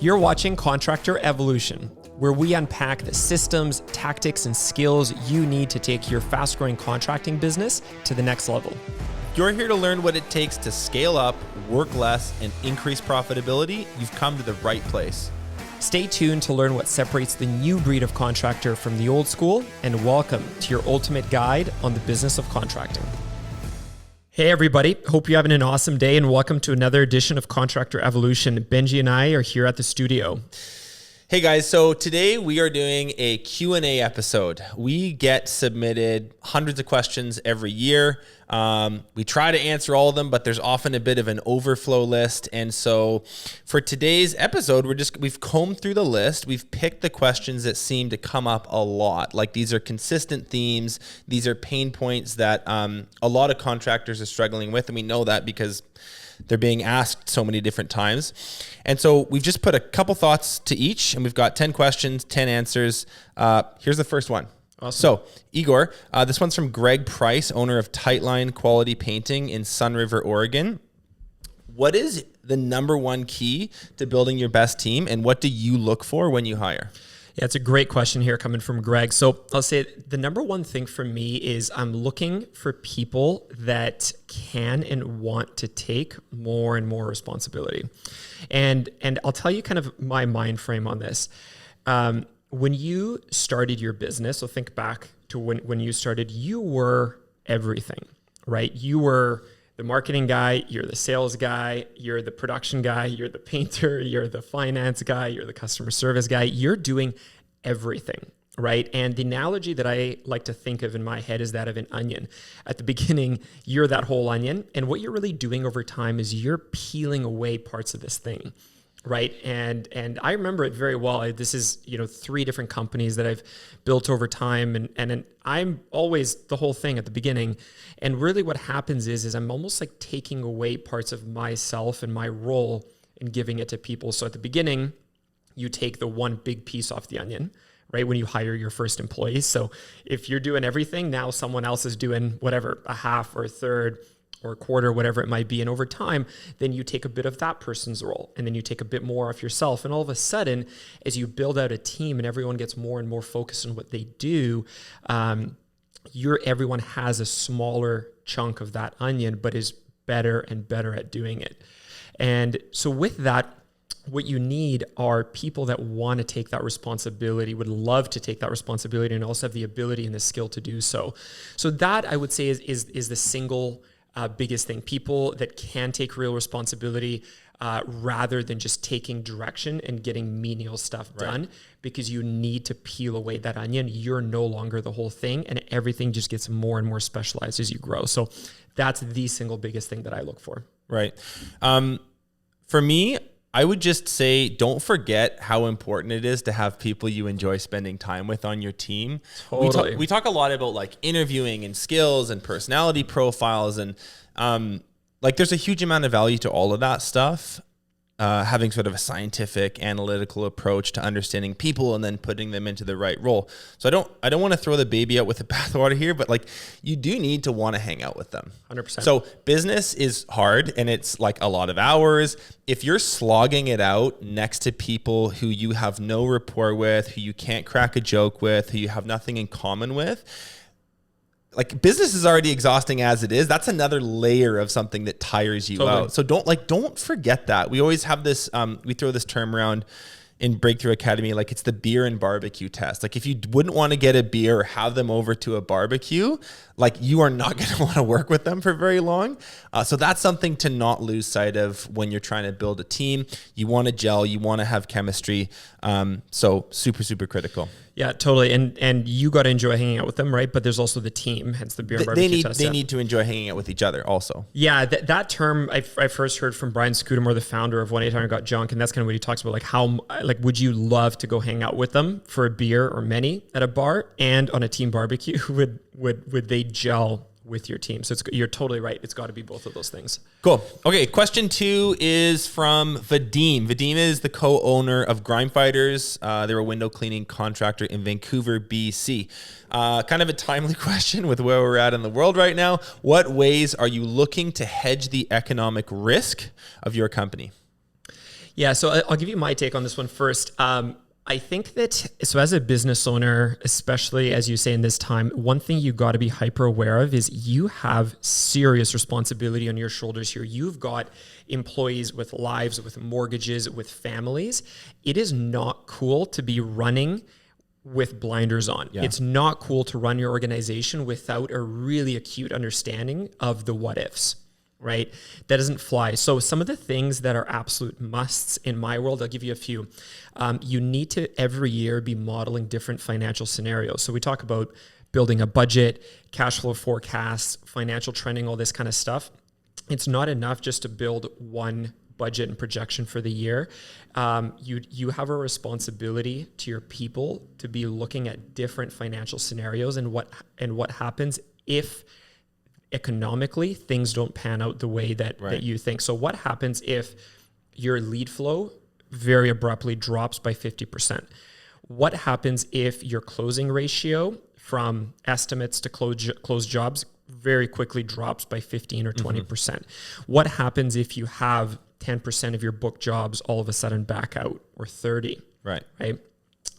You're watching Contractor Evolution, where we unpack the systems, tactics, and skills you need to take your fast-growing contracting business to the next level. You're here to learn what it takes to scale up, work less, and increase profitability. You've come to the right place. Stay tuned to learn what separates the new breed of contractor from the old school, and welcome to your ultimate guide on the business of contracting. Hey everybody, hope you're having an awesome day and welcome to another edition of Contractor Evolution. Benji and I are here at the studio. Hey guys, so today we are doing a Q&A episode. We get submitted hundreds of questions every year. We try to answer all of them, but there's often a bit of an overflow list. And so for today's episode, we've combed through the list. We've picked the questions that seem to come up a lot. Like these are consistent themes. These are pain points that a lot of contractors are struggling with. And we know that because they're being asked so many different times. And so we've just put a couple thoughts to each, and we've got 10 questions, 10 answers. Here's the first one. Awesome. So, Igor, this one's from Greg Price, owner of Tightline Quality Painting in Sun River, Oregon. What is the number one key to building your best team, and what do you look for when you hire? Yeah, it's a great question here coming from Greg. So I'll say the number one thing for me is I'm looking for people that can and want to take more and more responsibility. And I'll tell you kind of my mind frame on this. When you started your business, so think back to when you started, you were everything, right? You were the marketing guy, you're the sales guy, you're the production guy, you're the painter, you're the finance guy, you're the customer service guy. You're doing everything, right? And the analogy that I like to think of in my head is that of an onion. At the beginning, you're that whole onion. And what you're really doing over time is you're peeling away parts of this thing, right? And I remember it very well. This is, 3 different companies that I've built over time. And I'm always the whole thing at the beginning. And really what happens is I'm almost like taking away parts of myself and my role and giving it to people. So at the beginning, you take the one big piece off the onion, right? When you hire your first employees. So if you're doing everything, now someone else is doing whatever, a half or a third or a quarter, whatever it might be. And over time, then you take a bit of that person's role and then you take a bit more off yourself. And all of a sudden, as you build out a team and everyone gets more and more focused on what they do, everyone has a smaller chunk of that onion, but is better and better at doing it. And so with that, what you need are people that want to take that responsibility, would love to take that responsibility, and also have the ability and the skill to do so. So that I would say is the single biggest thing. People that can take real responsibility rather than just taking direction and getting menial stuff done, because you need to peel away that onion. You're no longer the whole thing, and everything just gets more and more specialized as you grow. So that's the single biggest thing that I look for. Right. For me, I would just say, don't forget how important it is to have people you enjoy spending time with on your team. Totally. We talk a lot about like interviewing and skills and personality profiles, and there's a huge amount of value to all of that stuff. Having sort of a scientific, analytical approach to understanding people and then putting them into the right role. So I don't want to throw the baby out with the bathwater here, but like you do need to want to hang out with them. 100%. So business is hard and it's like a lot of hours. If you're slogging it out next to people who you have no rapport with, who you can't crack a joke with, who you have nothing in common with, like business is already exhausting as it is. That's another layer of something that tires you out. So don't forget that. We always have this, we throw this term around in Breakthrough Academy, like it's the beer and barbecue test. Like if you wouldn't want to get a beer or have them over to a barbecue, like you are not going to want to work with them for very long. So that's something to not lose sight of when you're trying to build a team. You want to gel, you want to have chemistry. So super, super critical. Yeah, totally. And you got to enjoy hanging out with them, right? But there's also the team, hence the beer and barbecue test. They need to enjoy hanging out with each other also. Yeah, that term I first heard from Brian Scudamore, the founder of 1-800-GOT-JUNK, and that's kind of what he talks about, like would you love to go hang out with them for a beer or many at a bar and on a team barbecue? Would they gel with your team? So you're totally right. It's got to be both of those things. Cool. Okay. Question 2 is from Vadim. Vadim is the co-owner of Grime Fighters. They're a window cleaning contractor in Vancouver, BC. Kind of a timely question with where we're at in the world right now. What ways are you looking to hedge the economic risk of your company? Yeah, so I'll give you my take on this one first. I think that, so as a business owner, especially as you say in this time, one thing you got to be hyper aware of is you have serious responsibility on your shoulders here. You've got employees with lives, with mortgages, with families. It is not cool to be running with blinders on. Yeah. It's not cool to run your organization without a really acute understanding of the what ifs. Right? That doesn't fly. So some of the things that are absolute musts in my world, I'll give you a few. You need to every year be modeling different financial scenarios. So we talk about building a budget, cash flow forecasts, financial trending, all this kind of stuff. It's not enough just to build one budget and projection for the year. You have a responsibility to your people to be looking at different financial scenarios and what happens if economically things don't pan out the way that you think. So what happens if your lead flow very abruptly drops by 50%? What happens if your closing ratio from estimates to close jobs very quickly drops by 15 or 20%? What happens if you have 10% of your book jobs all of a sudden back out, or 30? Right?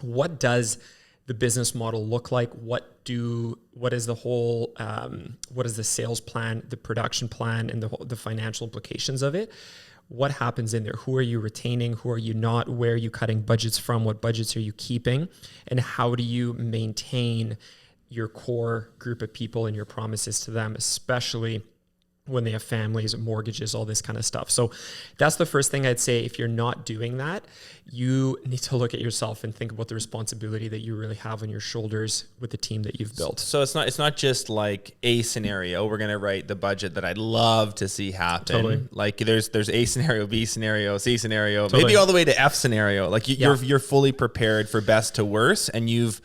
What does the business model look like? What is the whole, what is the sales plan, the production plan, and the financial implications of it? What happens in there? Who are you retaining? Who are you not? Where are you cutting budgets from? What budgets are you keeping? And how do you maintain your core group of people and your promises to them, especially when they have families, mortgages, all this kind of stuff. So that's the first thing I'd say. If you're not doing that, you need to look at yourself and think about the responsibility that you really have on your shoulders with the team that you've built. So it's not just like a scenario. We're going to write the budget that I'd love to see happen. Totally. Like there's A scenario, B scenario, C scenario, maybe all the way to F scenario. Like you're fully prepared for best to worst, and you've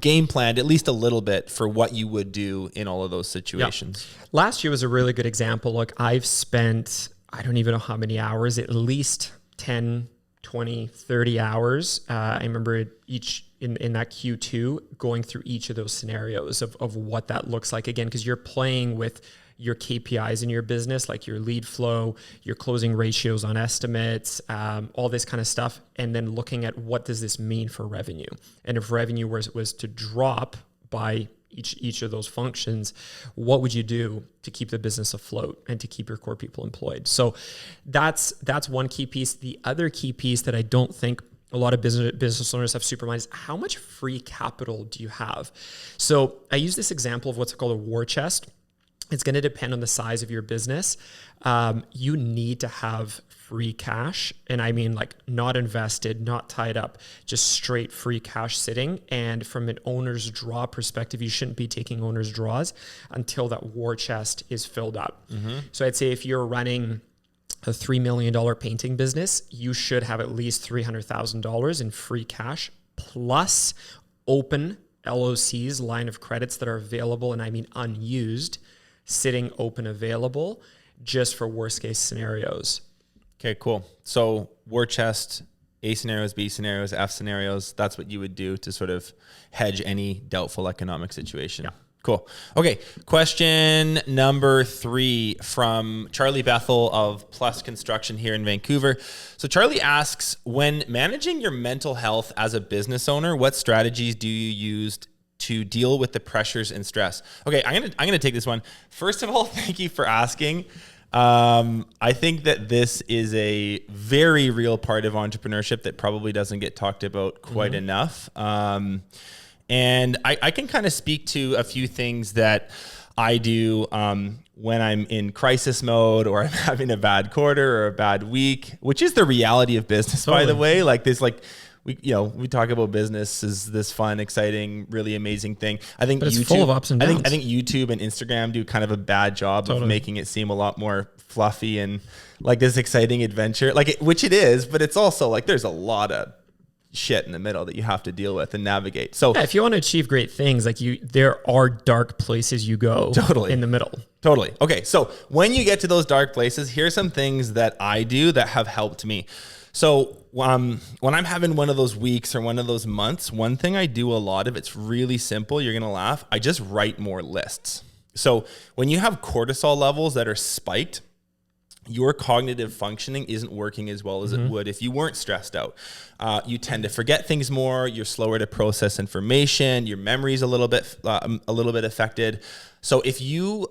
game planned at least a little bit for what you would do in all of those situations. Yeah. Last year was a really good example. Look, I've spent, I don't even know how many hours, at least 10, 20, 30 hours. I remember in that Q2 going through each of those scenarios of what that looks like, again, because you're playing with your KPIs in your business, like your lead flow, your closing ratios on estimates, all this kind of stuff. And then looking at what does this mean for revenue? And if revenue was to drop by each of those functions, what would you do to keep the business afloat and to keep your core people employed? So that's one key piece. The other key piece that I don't think a lot of business owners have super mind is how much free capital do you have? So I use this example of what's called a war chest. It's going to depend on the size of your business. You need to have free cash. And I mean like not invested, not tied up, just straight free cash sitting. And from an owner's draw perspective, you shouldn't be taking owner's draws until that war chest is filled up. So I'd say if you're running a $3 million painting business, you should have at least $300,000 in free cash plus open LOCs, line of credits that are available, and I mean unused, sitting open available just for worst case scenarios. Okay, cool. So war chest, A scenarios, B scenarios, F scenarios, that's what you would do to sort of hedge any doubtful economic situation. Yeah. Cool. Okay. Question number 3 from Charlie Bethel of Plus Construction here in Vancouver. So Charlie asks, when managing your mental health as a business owner, what strategies do you use to deal with the pressures and stress? Okay, I'm gonna take this one. First of all, thank you for asking. I think that this is a very real part of entrepreneurship that probably doesn't get talked about quite enough. And I can kind of speak to a few things that I do when I'm in crisis mode or I'm having a bad quarter or a bad week, which is the reality of business, by the way. Like this, we talk about business as this fun, exciting, really amazing thing. I think it's full of ups and downs. I think YouTube and Instagram do kind of a bad job of making it seem a lot more fluffy and like this exciting adventure, which it is, but it's also like there's a lot of shit in the middle that you have to deal with and navigate. So if you want to achieve great things, there are dark places you go in the middle. Totally. Okay. So when you get to those dark places, here's some things that I do that have helped me. So when I'm having one of those weeks or one of those months, one thing I do a lot of, it's really simple. You're going to laugh. I just write more lists. So when you have cortisol levels that are spiked, your cognitive functioning isn't working as well as it would if you weren't stressed out. You tend to forget things more. You're slower to process information. Your memory's a little bit affected. So if you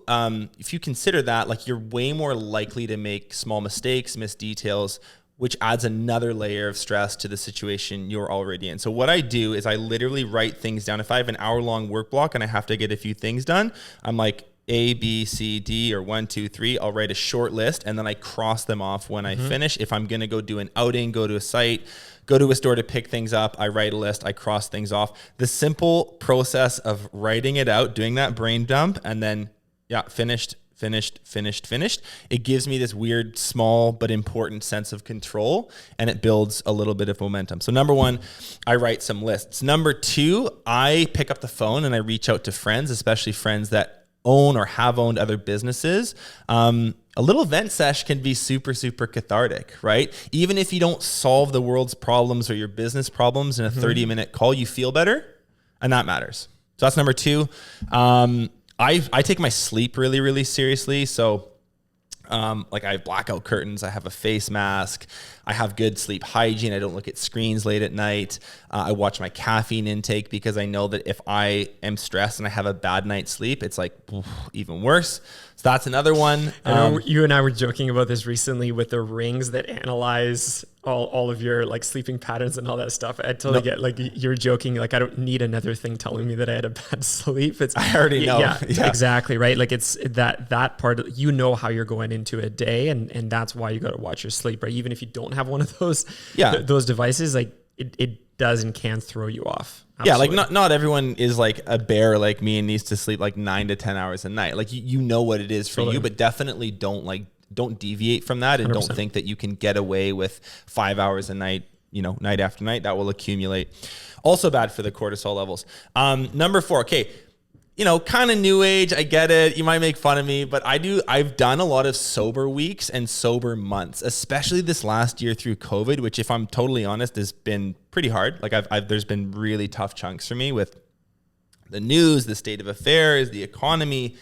consider that, like, you're way more likely to make small mistakes, miss details, which adds another layer of stress to the situation you're already in. So what I do is I literally write things down. If I have an hour-long work block and I have to get a few things done, I'm like, A, B, C, D, or 1, 2, 3. I'll write a short list and then I cross them off when I finish. If I'm going to go do an outing, go to a site, go to a store to pick things up, I write a list, I cross things off. The simple process of writing it out, doing that brain dump, and then, finished. It gives me this weird, small, but important sense of control, and it builds a little bit of momentum. So number one, I write some lists. Number two, I pick up the phone and I reach out to friends, especially friends that own or have owned other businesses. A little vent sesh can be super, super cathartic, right? Even if you don't solve the world's problems or your business problems in a 30-minute call, you feel better, and that matters. So that's number two. I take my sleep really, really seriously. So like, I have blackout curtains, I have a face mask, I have good sleep hygiene. I don't look at screens late at night. I watch my caffeine intake, because I know that if I am stressed and I have a bad night's sleep, it's like even worse. So that's another one. I know you and I were joking about this recently with the rings that analyze all of your like sleeping patterns and all that stuff. I totally get, like, you're joking. Like, I don't need another thing telling me that I had a bad sleep. I already know. Yeah, exactly. Right. Like, it's that part of, how you're going into a day, and that's why you got to watch your sleep, right? Even if you don't have one of those, those devices, like, it does and can throw you off. Absolutely. Yeah, like not everyone is like a bear like me and needs to sleep like 9 to 10 hours a night. Like, you know what it is for you, but definitely don't deviate from that, and 100%. don't think that you can get away with 5 hours a night, night after night. That will accumulate. Also bad for the cortisol levels. Number 4, okay. Kind of new age. I get it. You might make fun of me, but I've done a lot of sober weeks and sober months, especially this last year through COVID, which, if I'm totally honest, has been pretty hard. Like, there's been really tough chunks for me with the news, the state of affairs, the economy.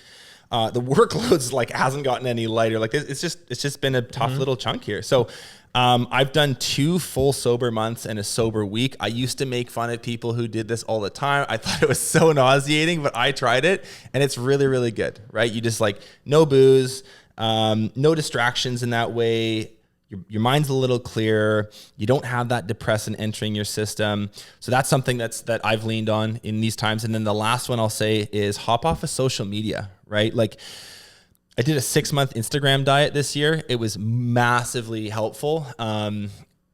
The workloads like hasn't gotten any lighter. Like, it's just been a tough little chunk here. So I've done 2 full sober months and a sober week. I used to make fun of people who did this all the time. I thought it was so nauseating, but I tried it, and it's really, really good, right? You just, like, no booze, no distractions in that way. Your mind's a little clearer. You don't have that depressant entering your system. So that's something that I've leaned on in these times. And then the last one I'll say is hop off of social media, right? Like, I did a 6-month Instagram diet this year. It was massively helpful.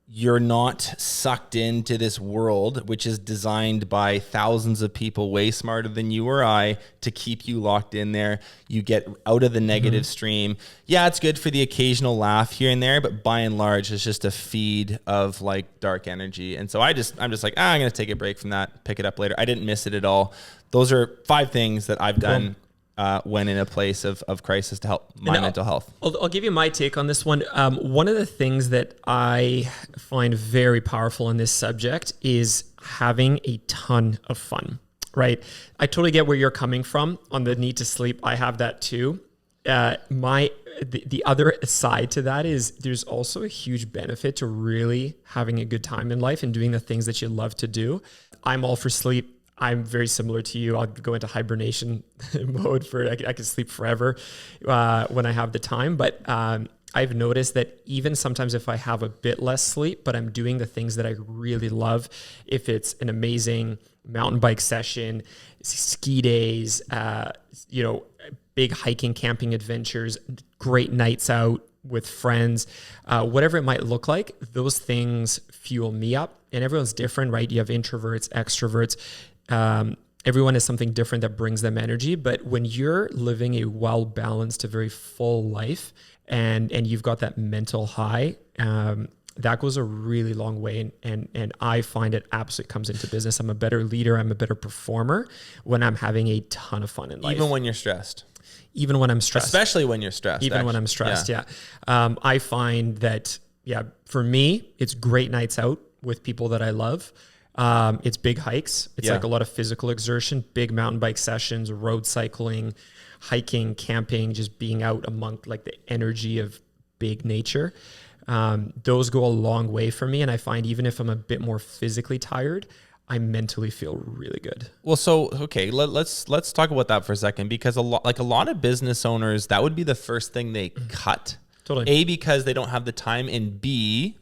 You're not sucked into this world, which is designed by thousands of people way smarter than you or I to keep you locked in there. You get out of the negative stream. Yeah, it's good for the occasional laugh here and there, but by and large, it's just a feed of like dark energy. And so I'm just like, I'm going to take a break from that, pick it up later. I didn't miss it at all. Those are 5 things that I've done when in a place of crisis to help my mental health. I'll give you my take on this one. One of the things that I find very powerful in this subject is having a ton of fun, right? I totally get where you're coming from on the need to sleep. I have that too. The other side to that is there's also a huge benefit to really having a good time in life and doing the things that you love to do. I'm all for sleep. I'm very similar to you. I'll go into hibernation mode I can sleep forever when I have the time. But I've noticed that even sometimes if I have a bit less sleep, but I'm doing the things that I really love, if it's an amazing mountain bike session, ski days, big hiking, camping adventures, great nights out with friends, whatever it might look like, those things fuel me up. And everyone's different, right? You have introverts, extroverts. Everyone has something different that brings them energy. But when you're living a well-balanced, a very full life, and you've got that mental high, that goes a really long way. And I find it absolutely comes into business. I'm a better leader. I'm a better performer when I'm having a ton of fun in life. Even when you're stressed. Even when I'm stressed. Especially when you're stressed. When I'm stressed, yeah. I find that, for me, it's great nights out with people that I love. It's big hikes. It's like a lot of physical exertion, big mountain bike sessions, road cycling, hiking, camping, just being out among like the energy of big nature. Those go a long way for me. And I find even if I'm a bit more physically tired, I mentally feel really good. Well, so, okay, let's talk about that for a second, because a lot of business owners, that would be the first thing they cut. Totally. A, because they don't have the time, and B,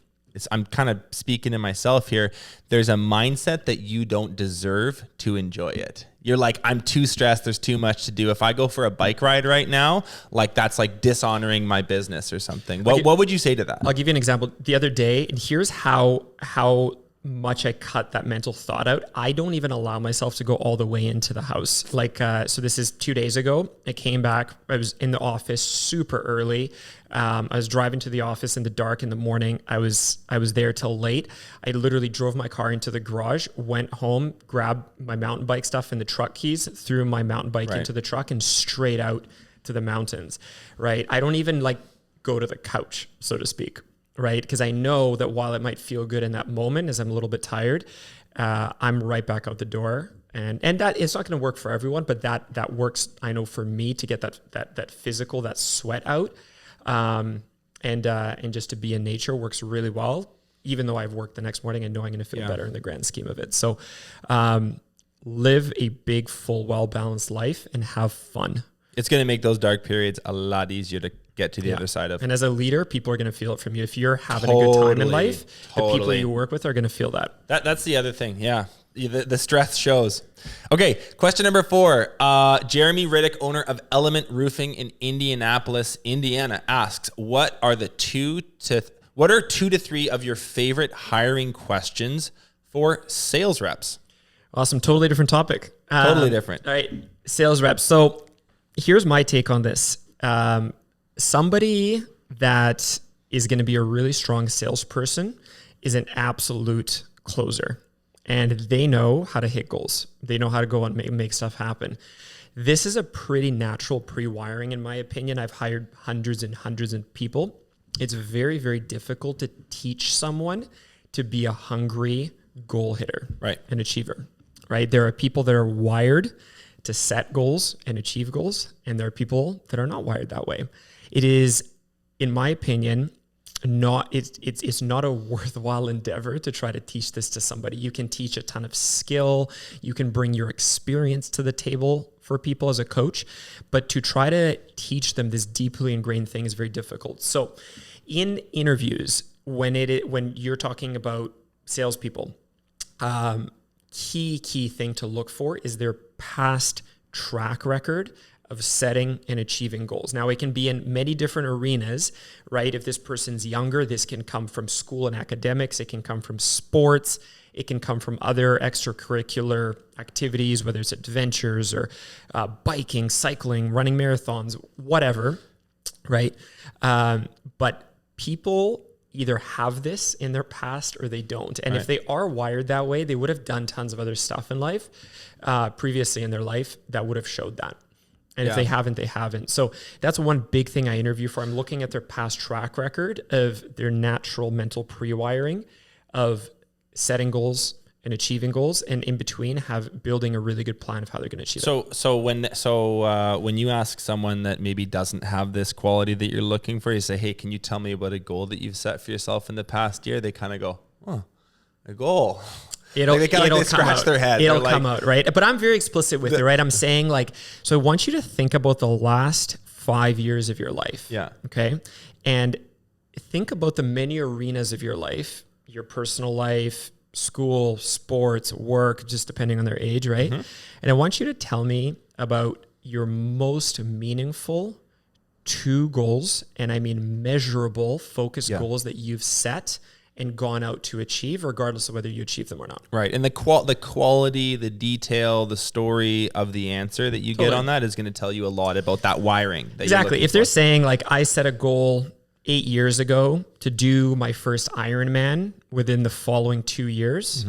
I'm kind of speaking to myself here. There's a mindset that you don't deserve to enjoy it. You're like, I'm too stressed. There's too much to do. If I go for a bike ride right now, like that's like dishonoring my business or something. What would you say to that? I'll give you an example. The other day, and here's how much I cut that mental thought out. I don't even allow myself to go all the way into the house. Like, so this is 2 days ago. I came back. I was in the office super early. I was driving to the office in the dark in the morning. I was there till late. I literally drove my car into the garage, went home, grabbed my mountain bike stuff and the truck keys, threw my mountain bike into the truck and straight out to the mountains, right? I don't even like go to the couch, so to speak. Right? Because I know that while it might feel good in that moment as I'm a little bit tired, I'm right back out the door. And that it's not going to work for everyone, but that works, I know, for me to get that physical, that sweat out. And just to be in nature works really well, even though I've worked the next morning and know I'm going to feel better in the grand scheme of it. So live a big, full, well-balanced life and have fun. It's going to make those dark periods a lot easier to get to the other side of. And as a leader, people are going to feel it from you. If you're having a good time in life, the people you work with are going to feel that. That's the other thing. Yeah. The stress shows. Okay. Question number 4. Jeremy Riddick, owner of Element Roofing in Indianapolis, Indiana, asks, what are 2 to 3 of your favorite hiring questions for sales reps? Awesome. Totally different topic. Totally different. All right. Sales reps. So here's my take on this. Somebody that is going to be a really strong salesperson is an absolute closer, and they know how to hit goals. They know how to go and make stuff happen. This is a pretty natural pre-wiring, in my opinion. I've hired hundreds and hundreds of people. It's very, very difficult to teach someone to be a hungry goal hitter, right, an achiever, right? There are people that are wired to set goals and achieve goals, and there are people that are not wired that way. It is, in my opinion, it's not a worthwhile endeavor to try to teach this to somebody. You can teach a ton of skill. You can bring your experience to the table for people as a coach, but to try to teach them this deeply ingrained thing is very difficult. So in interviews, when you're talking about salespeople, key thing to look for is their past track record of setting and achieving goals. Now, it can be in many different arenas, right? If this person's younger, this can come from school and academics. It can come from sports. It can come from other extracurricular activities, whether it's adventures or biking, cycling, running marathons, whatever, right? But people either have this in their past or they don't. And if they are wired that way, they would have done tons of other stuff in life previously in their life that would have showed that. And if they haven't, they haven't. So that's one big thing I interview for. I'm looking at their past track record of their natural mental pre-wiring of setting goals and achieving goals, and in between building a really good plan of how they're going to achieve it. So when you ask someone that maybe doesn't have this quality that you're looking for, you say, hey, can you tell me about a goal that you've set for yourself in the past year? They kind of go, oh, a goal. It'll scratch their head. It'll come out, right? But I'm very explicit with it, right? I'm saying so I want you to think about the last 5 years of your life. Yeah. Okay. And think about the many arenas of your life, your personal life, school, sports, work, just depending on their age, right? Mm-hmm. And I want you to tell me about your most meaningful 2 goals, and I mean measurable, focused goals that you've set and gone out to achieve, regardless of whether you achieve them or not. Right. And the quality, the detail, the story of the answer that you get on that is going to tell you a lot about that wiring. Exactly. If they're saying I set a goal 8 years ago to do my first Ironman within the following 2 years,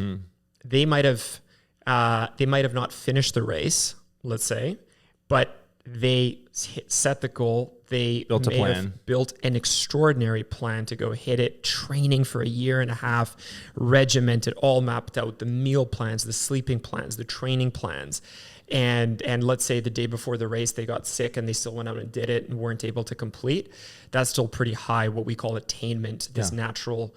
they might have not finished the race, let's say, but they set the goal they Built a may plan. have built an extraordinary plan to go hit it, training for a year and a half, regimented, all mapped out, the meal plans, the sleeping plans, the training plans. And let's say the day before the race, they got sick and they still went out and did it and weren't able to complete. That's still pretty high, what we call attainment, this natural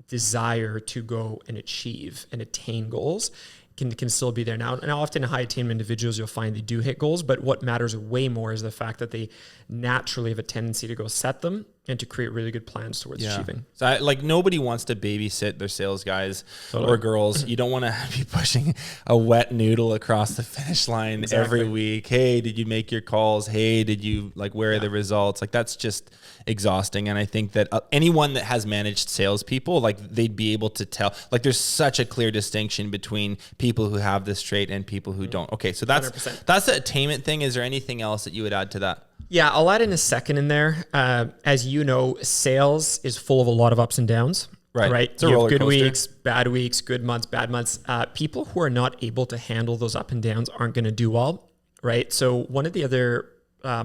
desire to go and achieve and attain goals can still be there. Now often high attainment individuals, you'll find they do hit goals, but what matters way more is the fact that they naturally have a tendency to go set them and to create really good plans towards achieving. So nobody wants to babysit their sales guys or girls. You don't want to be pushing a wet noodle across the finish line every week. Hey, did you make your calls? Hey, did you where are the results? That's just exhausting. And I think that anyone that has managed salespeople, they'd be able to tell, there's such a clear distinction between people who have this trait and people who don't. Okay. So that's 100%. That's the attainment thing. Is there anything else that you would add to that? Yeah, I'll add in a second in there. As you know, sales is full of a lot of ups and downs. Right. It's a you roller have good coaster. weeks, bad weeks, good months, bad months. People who are not able to handle those up and downs aren't going to do well. Right. So one of the other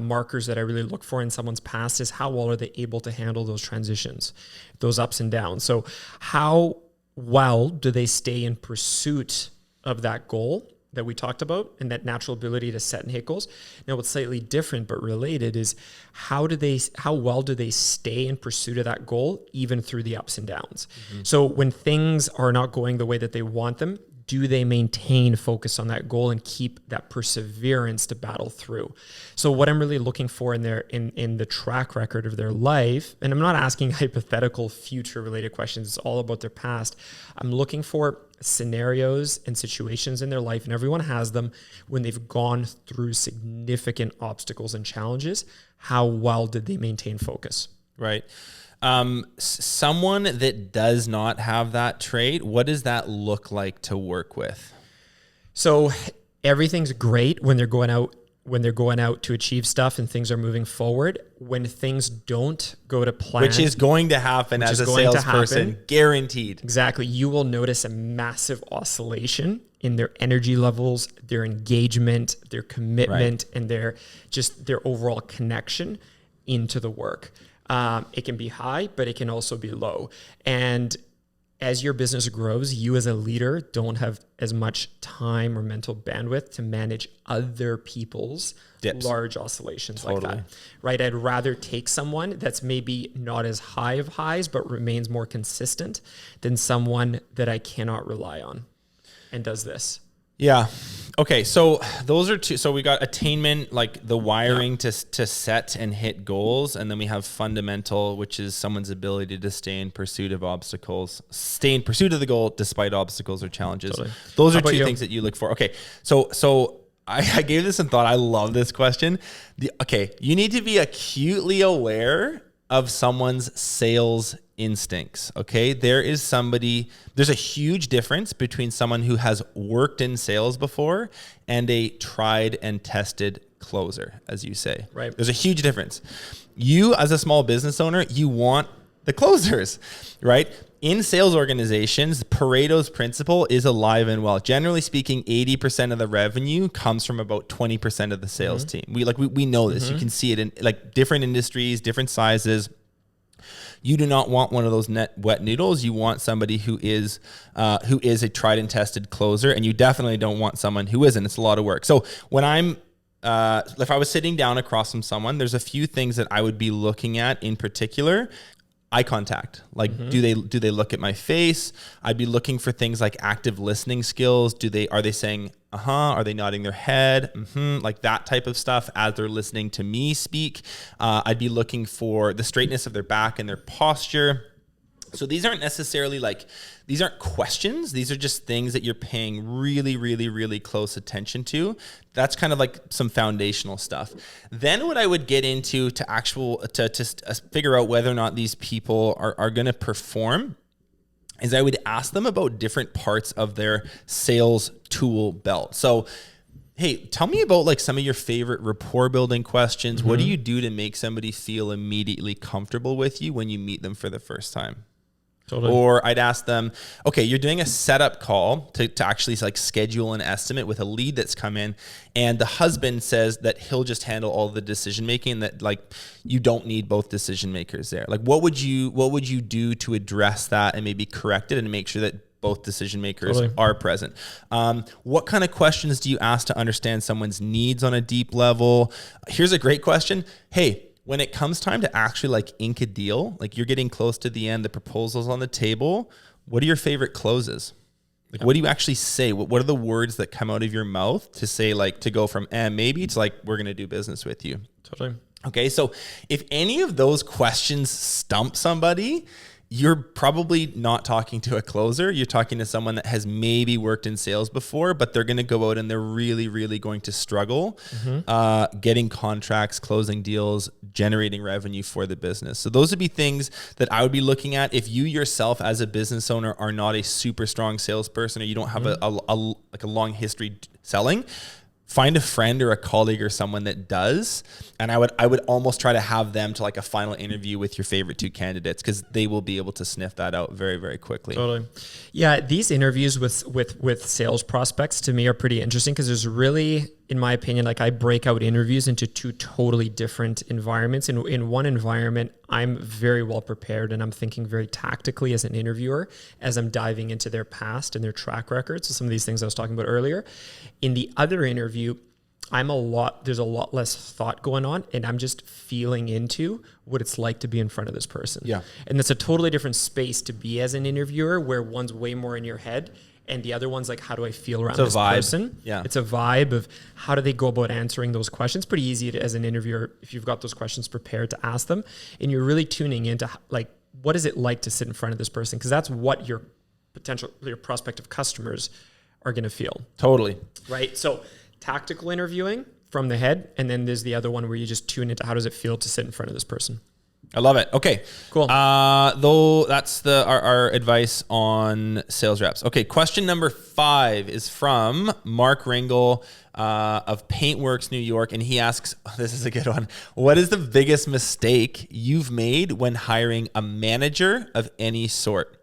markers that I really look for in someone's past is how well are they able to handle those transitions, those ups and downs. So how well do they stay in pursuit of that goal that we talked about and that natural ability to set and hit goals? Now, what's slightly different but related is how well do they stay in pursuit of that goal even through the ups and downs? So when things are not going the way that they want them, do they maintain focus on that goal and keep that perseverance to battle through? So what I'm really looking for in the track record of their life, and I'm not asking hypothetical future related questions, it's all about their past. I'm looking for scenarios and situations in their life, and everyone has them, when they've gone through significant obstacles and challenges. How well did they maintain focus? Right. Someone that does not have that trait, what does that look like to work with? So everything's great when they're going out to achieve stuff and things are moving forward. When things don't go to plan, Which is going to happen as a salesperson, guaranteed. Exactly. You will notice a massive oscillation in their energy levels, their engagement, their commitment, and their overall connection into the work. It can be high, but it can also be low. And as your business grows, you as a leader don't have as much time or mental bandwidth to manage other people's dips, large oscillations like that, right? I'd rather take someone that's maybe not as high of highs, but remains more consistent than someone that I cannot rely on and does this. Yeah. Okay. So those are two. So we got attainment, the wiring to set and hit goals. And then we have fundamental, which is someone's ability to stay in pursuit of obstacles, stay in pursuit of the goal despite obstacles or challenges. Totally. Those are two things that you look for. Okay. So I gave this some thought. I love this question. You need to be acutely aware of someone's sales instincts. Okay. There's a huge difference between someone who has worked in sales before and a tried and tested closer, as you say. Right. There's a huge difference. You, as a small business owner, you want the closers, right? In sales organizations, Pareto's principle is alive and well. Generally speaking, 80% of the revenue comes from about 20% of the sales team. We know this. You can see it in different industries, different sizes. You do not want one of those wet noodles. You want somebody who is a tried and tested closer, and you definitely don't want someone who isn't. It's a lot of work. So when if I was sitting down across from someone, there's a few things that I would be looking at in particular. Eye contact. Do they look at my face? I'd be looking for things like active listening skills. Are they saying are they nodding their head? That type of stuff as they're listening to me speak. I'd be looking for the straightness of their back and their posture. So these aren't necessarily these aren't questions. These are just things that you're paying really, really, really close attention to. That's kind of some foundational stuff. Then what I would get into to figure out whether or not these people are going to perform is I would ask them about different parts of their sales tool belt. So, hey, tell me about some of your favorite rapport building questions. What do you do to make somebody feel immediately comfortable with you when you meet them for the first time? Totally. Or I'd ask them, okay, you're doing a setup call to actually like schedule an estimate with a lead that's come in, and the husband says that he'll just handle all the decision making, that like you don't need both decision makers there. Like what would you do to address that and maybe correct it and make sure that both decision makers are present? What kind of questions do you ask to understand someone's needs on a deep level? Here's a great question. Hey, when it comes time to actually like ink a deal, like you're getting close to the end, the proposal's on the table, what are your favorite closes? Like what do you actually say? What are the words that come out of your mouth to say, like, to go from maybe to like, we're going to do business with you? Totally. Okay. So if any of those questions stump somebody, you're probably not talking to a closer. You're talking to someone that has maybe worked in sales before, but they're going to go out and they're really, really going to struggle getting contracts, closing deals, generating revenue for the business. So those would be things that I would be looking at. If you yourself as a business owner are not a super strong salesperson, or you don't have a long history selling, find a friend or a colleague or someone that does. And I would almost try to have them to like a final interview with your favorite two candidates, because they will be able to sniff that out very, very quickly. Totally. Yeah. These interviews with sales prospects to me are pretty interesting, because there's really, in my opinion, like I break out interviews into two totally different environments. In one environment, I'm very well prepared and I'm thinking very tactically as an interviewer, as I'm diving into their past and their track record. So some of these things I was talking about earlier. In the other interview, there's a lot less thought going on, and I'm just feeling into what it's like to be in front of this person. Yeah. And it's a totally different space to be as an interviewer, where one's way more in your head and the other one's like, how do I feel around this person? Yeah. It's a vibe of how do they go about answering those questions. Pretty easy to, as an interviewer, if you've got those questions prepared, to ask them, and you're really tuning into like, what is it like to sit in front of this person? Because that's what your prospective customers are going to feel. Totally. Right. So tactical interviewing from the head. And then there's the other one where you just tune into how does it feel to sit in front of this person. I love it. Okay. Cool. Though that's our advice on sales reps. Okay. Question number 5 is from Mark Ringel of Paintworks, New York. And he asks, this is a good one. What is the biggest mistake you've made when hiring a manager of any sort?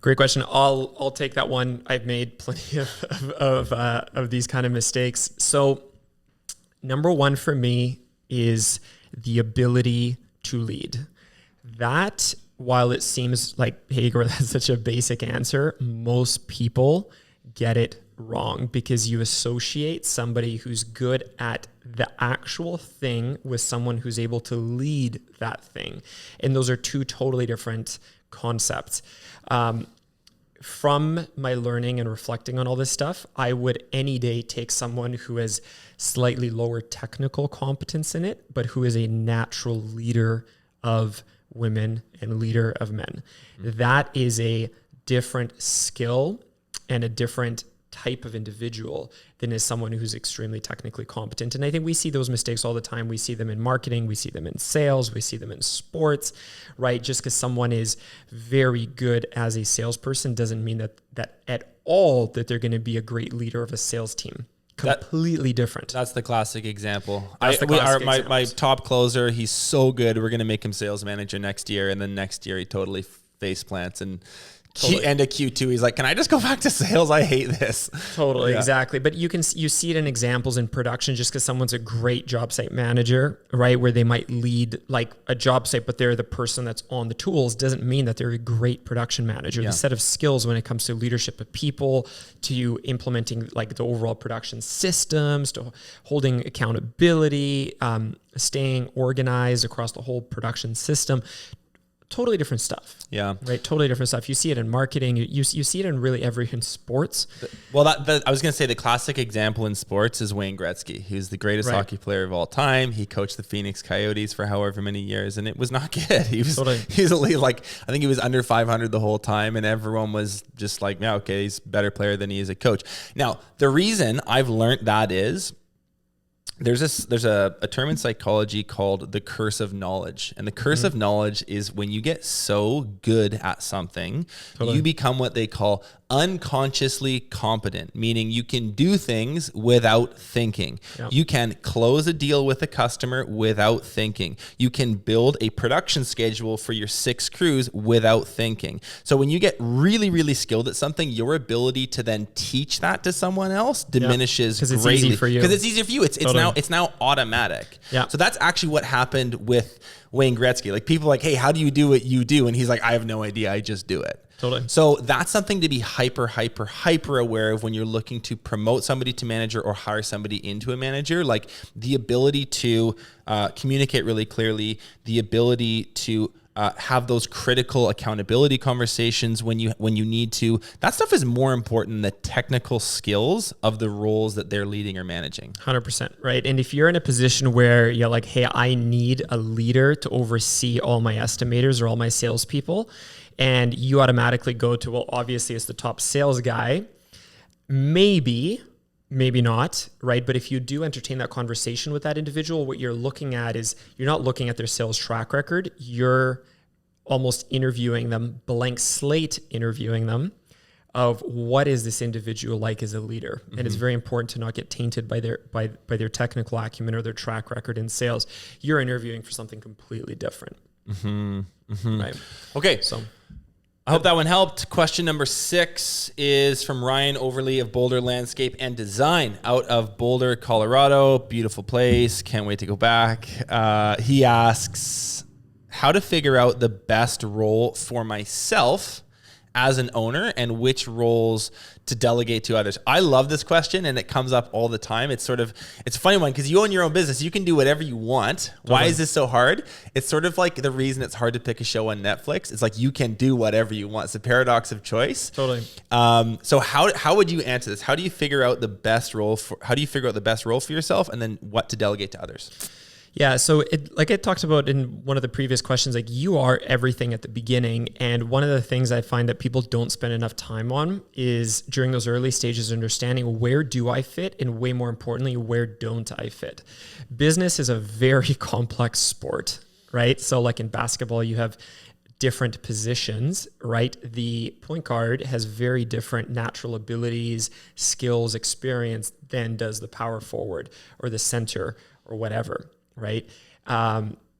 Great question. I'll take that one. I've made plenty of these kind of mistakes. So number one for me is the ability to lead. That, while it seems like, hey, Igor, that's such a basic answer, most people get it wrong, because you associate somebody who's good at the actual thing with someone who's able to lead that thing. And those are two totally different concepts. From my learning and reflecting on all this stuff, I would any day take someone who has slightly lower technical competence in it, but who is a natural leader of women and leader of men. That is a different skill and a different type of individual than is someone who's extremely technically competent. And I think we see those mistakes all the time. We see them in marketing, we see them in sales, we see them in sports, right? Just because someone is very good as a salesperson doesn't mean that at all that they're going to be a great leader of a sales team. Completely different. That's the classic example. My top closer, he's so good. We're going to make him sales manager next year. And then next year he totally face plants, and end of Q2, he's like, can I just go back to sales? I hate this. Totally. Yeah. Exactly. But you see it in examples in production, just because someone's a great job site manager, right? Where they might lead like a job site, but they're the person that's on the tools, doesn't mean that they're a great production manager. Yeah. The set of skills when it comes to leadership of people, to implementing like the overall production systems, to holding accountability, staying organized across the whole production system. Totally different stuff. Yeah. Right. Totally different stuff. You see it in marketing. You see it in really in sports. Well, I was going to say the classic example in sports is Wayne Gretzky, who's the greatest hockey player of all time. He coached the Phoenix Coyotes for however many years, and it was not good. He was like, I think he was under 500 the whole time, and everyone was just like, yeah, okay, he's a better player than he is a coach. Now, the reason I've learned that is there's a term in psychology called the curse of knowledge. And the curse of knowledge is when you get so good at something, you become what they call unconsciously competent, meaning you can do things without thinking. Yep. You can close a deal with a customer without thinking. You can build a production schedule for your 6 crews without thinking. So when you get really, really skilled at something, your ability to then teach that to someone else diminishes greatly. Because it's easy for you. Because it's easier for you. It's now automatic. Yeah. So that's actually what happened with Wayne Gretzky. Like people are like, hey, how do you do what you do? And he's like, I have no idea. I just do it. Totally. So that's something to be hyper aware of when you're looking to promote somebody to manager or hire somebody into a manager. Like the ability to communicate really clearly, the ability to have those critical accountability conversations when you need to. That stuff is more important than the technical skills of the roles that they're leading or managing. 100%, right? And if you're in a position where you're like, hey, I need a leader to oversee all my estimators or all my salespeople, and you automatically go to, well, obviously it's the top sales guy, maybe not, right? But if you do entertain that conversation with that individual, what you're looking at is you're not looking at their sales track record. You're almost interviewing them, blank slate interviewing them of what is this individual like as a leader. And it's very important to not get tainted by their technical acumen or their track record in sales. You're interviewing for something completely different. Right. Okay. So I hope that one helped. Question number 6 is from Ryan Overly of Boulder Landscape and Design out of Boulder, Colorado. Beautiful place. Can't wait to go back. He asks how to figure out the best role for myself as an owner and which roles to delegate to others. I love this question and it comes up all the time. It's a funny one because you own your own business. You can do whatever you want. Totally. Why is this so hard? It's sort of like the reason it's hard to pick a show on Netflix. It's like you can do whatever you want. It's the paradox of choice. Totally. So how would you answer this? How do you figure out the best role for yourself and then what to delegate to others? Yeah, so like I talked about in one of the previous questions, like you are everything at the beginning. And one of the things I find that people don't spend enough time on is during those early stages, understanding where do I fit and way more importantly, where don't I fit? Business is a very complex sport, right? So like in basketball, you have different positions, right? The point guard has very different natural abilities, skills, experience than does the power forward or the center or whatever. Right.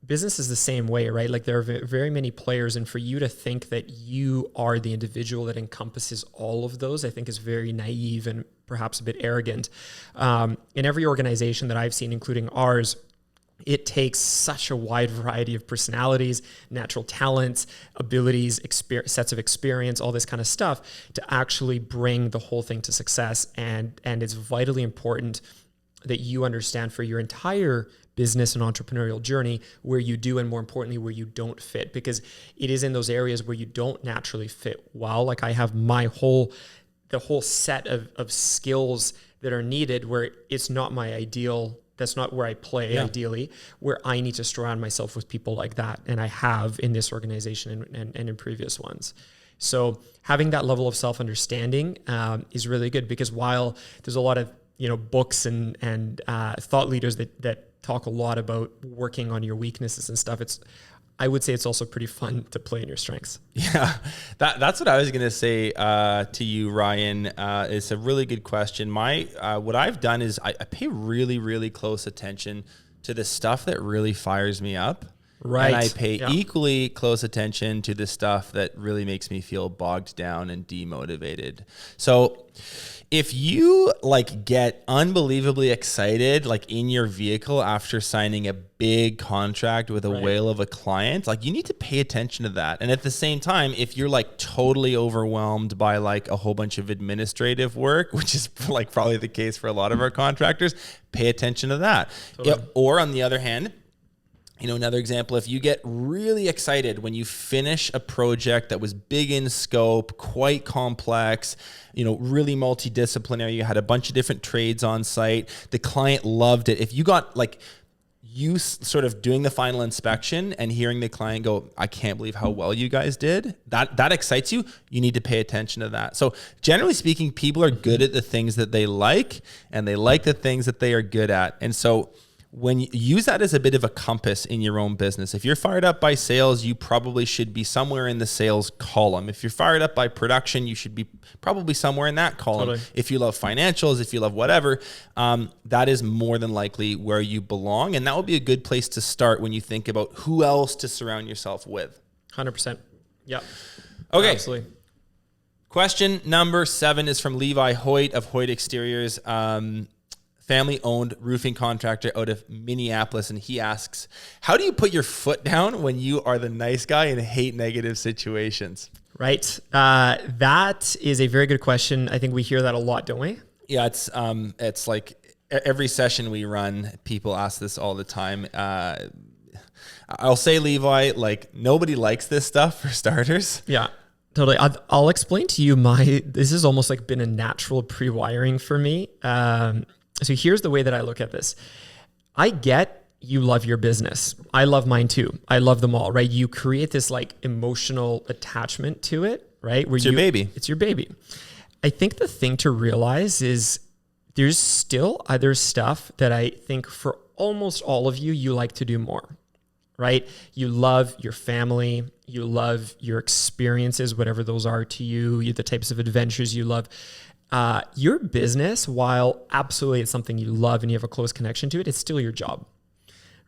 Business is the same way, right? Like there are very many players, and for you to think that you are the individual that encompasses all of those, I think is very naive and perhaps a bit arrogant. In every organization that I've seen, including ours, it takes such a wide variety of personalities, natural talents, abilities, sets of experience, all this kind of stuff to actually bring the whole thing to success. And it's vitally important that you understand for your entire business and entrepreneurial journey where you do, and more importantly, where you don't fit, because it is in those areas where you don't naturally fit well. Like I have the whole set of skills that are needed where it's not my ideal. That's not where I play ideally, where I need to surround myself with people like that. And I have in this organization and in previous ones. So having that level of self-understanding is really good, because while there's a lot of books and thought leaders that talk a lot about working on your weaknesses and stuff, I would say it's also pretty fun to play in your strengths. Yeah, that's what I was going to say to you, Ryan. It's a really good question. What I've done is I pay really, really close attention to the stuff that really fires me up. Right. And I pay equally close attention to the stuff that really makes me feel bogged down and demotivated. So if you get unbelievably excited, in your vehicle after signing a big contract with a whale of a client, you need to pay attention to that. And at the same time, if you're totally overwhelmed by a whole bunch of administrative work, which is probably the case for a lot of our contractors, pay attention to that. Totally. Or on the other hand, another example, if you get really excited when you finish a project that was big in scope, quite complex, really multidisciplinary, you had a bunch of different trades on site, the client loved it. If you got you sort of doing the final inspection and hearing the client go, I can't believe how well you guys did, that excites you. You need to pay attention to that. So generally speaking, people are good at the things that they like, and they like the things that they are good at. And so when you use that as a bit of a compass in your own business, if you're fired up by sales, you probably should be somewhere in the sales column. If you're fired up by production, you should be probably somewhere in that column. Totally. If you love financials, if you love whatever, that is more than likely where you belong. And that would be a good place to start when you think about who else to surround yourself with. 100%. Yeah. Okay. Absolutely. Question number 7 is from Levi Hoyt of Hoyt Exteriors. Family-owned roofing contractor out of Minneapolis, and he asks, how do you put your foot down when you are the nice guy and hate negative situations? Right. That is a very good question. I think we hear that a lot, don't we? Yeah, it's like every session we run, people ask this all the time. I'll say, Levi, like, nobody likes this stuff for starters. Yeah. Totally. I'll explain to you this has almost like been a natural pre-wiring for me. So here's the way that I look at this. I get you love your business. I love mine too. I love them all, right? You create this like emotional attachment to it, right? It's your baby. It's your baby. I think the thing to realize is there's still other stuff that I think for almost all of you like to do more, right? You love your family. You love your experiences, whatever those are to you, the types of adventures you love. Your business, while absolutely it's something you love and you have a close connection to it, it's still your job,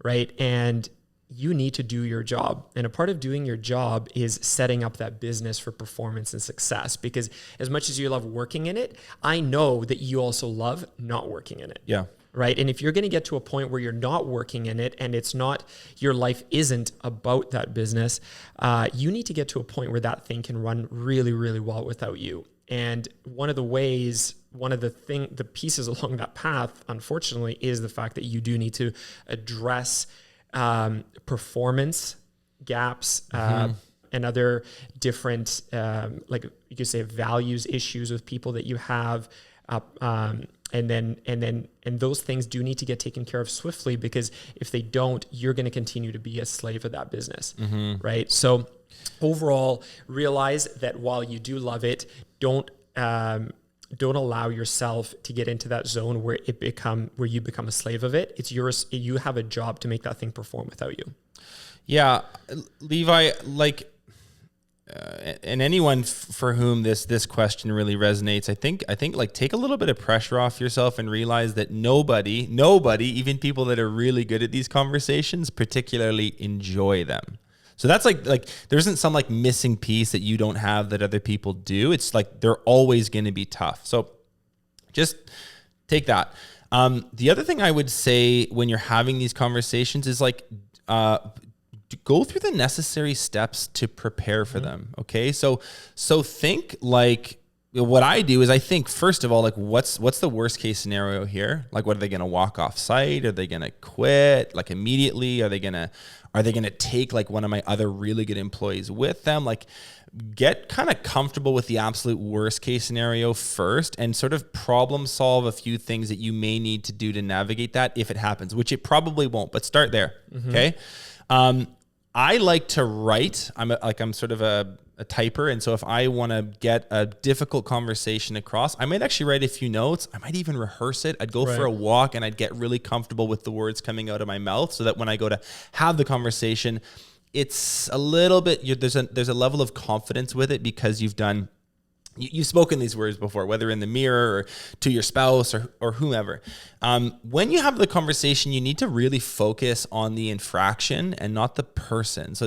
right? And you need to do your job. And a part of doing your job is setting up that business for performance and success. Because as much as you love working in it, I know that you also love not working in it. Yeah. Right. And if you're going to get to a point where you're not working in it and it's not, your life isn't about that business, you need to get to a point where that thing can run really, really well without you. And one of the pieces along that path, unfortunately, is the fact that you do need to address performance gaps and other different, like you could say, values issues with people that you have. And those things do need to get taken care of swiftly, because if they don't, you're going to continue to be a slave of that business, right? So overall, realize that while you do love it, don't allow yourself to get into that zone where you become a slave of it. It's yours. You have a job to make that thing perform without you. Yeah, Levi, like, and anyone for whom this question really resonates, I think like, take a little bit of pressure off yourself and realize that nobody, even people that are really good at these conversations, particularly enjoy them. So that's like there isn't some like missing piece that you don't have that other people do. It's like they're always going to be tough. So just take that. The other thing I would say when you're having these conversations is like, go through the necessary steps to prepare for them. Okay. So think like, what I do is I think, first of all, like what's the worst case scenario here? Like, what are they going to walk off site? Are they going to quit like immediately? Are they going to take like one of my other really good employees with them? Like, get kind of comfortable with the absolute worst case scenario first and sort of problem solve a few things that you may need to do to navigate that if it happens, which it probably won't, but start there. Okay. I like to write. I'm sort of a typer. And so if I want to get a difficult conversation across, I might actually write a few notes. I might even rehearse it. I'd go for a walk and I'd get really comfortable with the words coming out of my mouth so that when I go to have the conversation, it's a little bit, there's a level of confidence with it because you've spoken these words before, whether in the mirror or to your spouse or whomever. When you have the conversation, you need to really focus on the infraction and not the person. So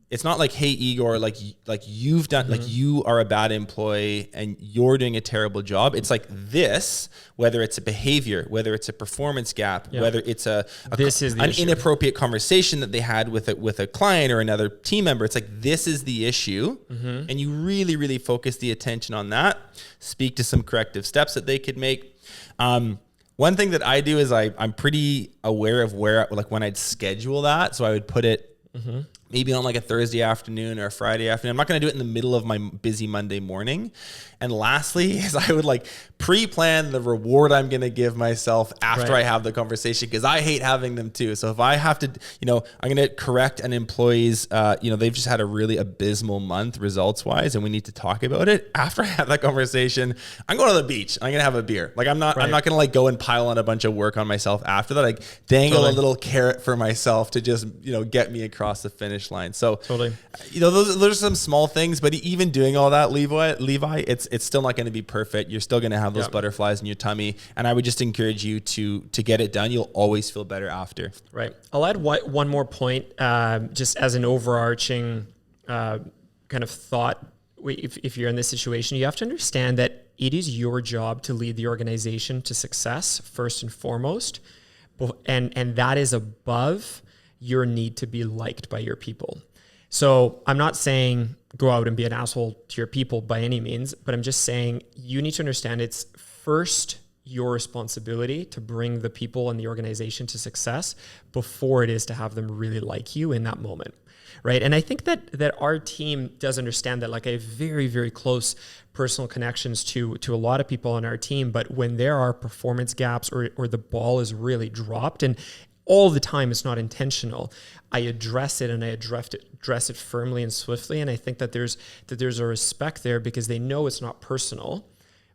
it's not like, hey, Igor, like you've done, like you are a bad employee and you're doing a terrible job. It's like this, whether it's a behavior, whether it's a performance gap, whether it's an inappropriate conversation that they had with a client or another team member. It's like, this is the issue. And you really, really focus the attention on that. Speak to some corrective steps that they could make. One thing that I do is I'm pretty aware of where, like when I'd schedule that. So I would put it maybe on like a Thursday afternoon or a Friday afternoon. I'm not going to do it in the middle of my busy Monday morning. And lastly is I would like pre-plan the reward I'm going to give myself after I have the conversation, because I hate having them too. So if I have to, I'm going to correct an employee's, they've just had a really abysmal month results wise, and we need to talk about it. After I have that conversation, I'm going to the beach. I'm going to have a beer. Like I'm not going to like go and pile on a bunch of work on myself after that. Like dangle a little carrot for myself to just, get me across the finish line. So those are some small things, but even doing all that, Levi, it's still not going to be perfect. You're still going to have those butterflies in your tummy. And I would just encourage you to get it done. You'll always feel better after. Right. I'll add one more point, just as an overarching kind of thought. If you're in this situation, you have to understand that it is your job to lead the organization to success first and foremost. And that is above your need to be liked by your people. So I'm not saying go out and be an asshole to your people by any means, but I'm just saying you need to understand it's first your responsibility to bring the people and the organization to success before it is to have them really like you in that moment. Right. And I think that our team does understand that. Like I have very, very close personal connections to a lot of people on our team. But when there are performance gaps or the ball is really dropped, and all the time it's not intentional, I address it, and I address it firmly and swiftly. And I think that there's a respect there because they know it's not personal.